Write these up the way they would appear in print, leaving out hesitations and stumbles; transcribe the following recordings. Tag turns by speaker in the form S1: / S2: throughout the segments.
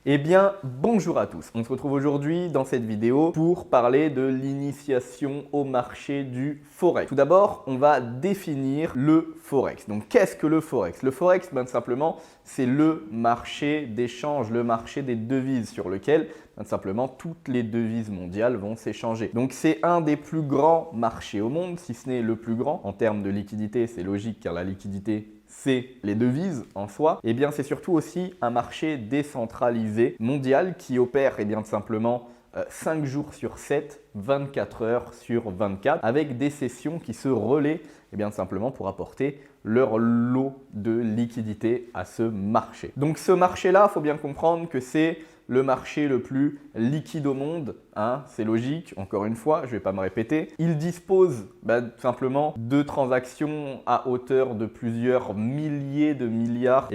S1: Eh bien, bonjour à tous. On se retrouve aujourd'hui dans cette vidéo pour parler de l'initiation au marché du Forex. Tout d'abord, on va définir le Forex. Donc, qu'est-ce que le Forex? Le Forex, tout simplement, c'est le marché d'échange, le marché des devises sur lequel, tout simplement, toutes les devises mondiales vont s'échanger. Donc, c'est un des plus grands marchés au monde, si ce n'est le plus grand. En termes de liquidité, c'est logique car la liquidité, c'est les devises en soi, et bien c'est surtout aussi un marché décentralisé mondial qui opère tout simplement 5 jours sur 7, 24 heures sur 24, avec des sessions qui se relaient tout simplement pour apporter leur lot de liquidité à ce marché. Donc ce marché-là, il faut bien comprendre que c'est le marché le plus liquide au monde, c'est logique, encore une fois, je ne vais pas me répéter. Il dispose tout simplement de transactions à hauteur de plusieurs milliers de milliards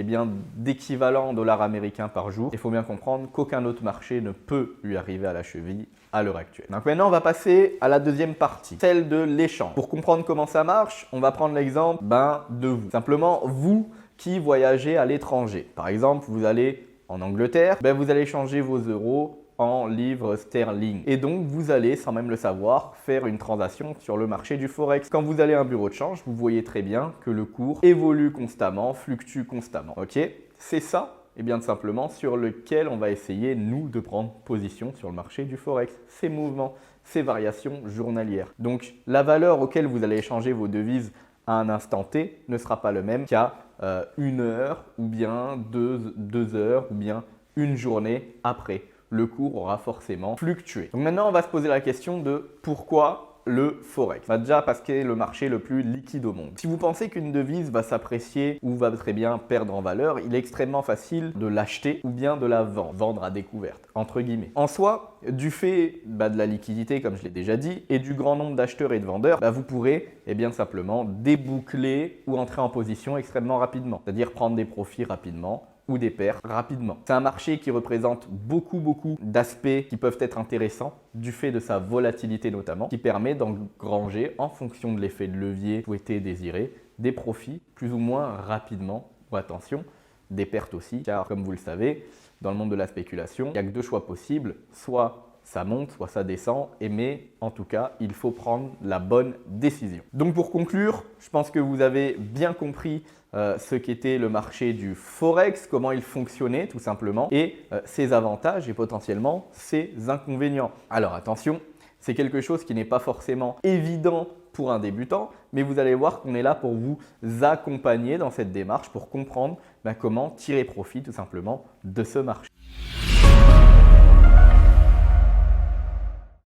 S1: d'équivalents en dollars américains par jour. Il faut bien comprendre qu'aucun autre marché ne peut lui arriver à la cheville à l'heure actuelle. Donc maintenant, on va passer à la deuxième partie, celle de l'échange. Pour comprendre comment ça marche, on va prendre l'exemple de vous. Simplement, vous qui voyagez à l'étranger. Par exemple, vous allez en Angleterre, vous allez changer vos euros en livres sterling. Et donc, vous allez, sans même le savoir, faire une transaction sur le marché du Forex. Quand vous allez à un bureau de change, vous voyez très bien que le cours évolue constamment, fluctue constamment. Ok? C'est ça, tout simplement, sur lequel on va essayer, nous, de prendre position sur le marché du Forex. Ces mouvements, ces variations journalières. Donc, la valeur auquel vous allez échanger vos devises à un instant T ne sera pas le même qu'à 1 heure ou bien 2 heures ou bien une journée après. Le cours aura forcément fluctué. Donc maintenant, on va se poser la question de pourquoi le Forex. Déjà parce qu'il est le marché le plus liquide au monde. Si vous pensez qu'une devise va s'apprécier ou va très bien perdre en valeur, il est extrêmement facile de l'acheter ou bien de la vendre. Vendre à découverte, entre guillemets. En soi, du fait de la liquidité, comme je l'ai déjà dit, et du grand nombre d'acheteurs et de vendeurs, vous pourrez simplement déboucler ou entrer en position extrêmement rapidement. C'est-à-dire prendre des profits rapidement ou des pertes rapidement. C'est un marché qui représente beaucoup d'aspects qui peuvent être intéressants du fait de sa volatilité notamment, qui permet d'engranger en fonction de l'effet de levier souhaité et désiré des profits plus ou moins rapidement, ou attention, des pertes aussi, car comme vous le savez, dans le monde de la spéculation, il n'y a que deux choix possibles, soit ça monte, soit ça descend, mais en tout cas, il faut prendre la bonne décision. Donc pour conclure, je pense que vous avez bien compris ce qu'était le marché du Forex, comment il fonctionnait tout simplement, et ses avantages et potentiellement ses inconvénients. Alors attention, c'est quelque chose qui n'est pas forcément évident pour un débutant, mais vous allez voir qu'on est là pour vous accompagner dans cette démarche pour comprendre comment tirer profit tout simplement de ce marché.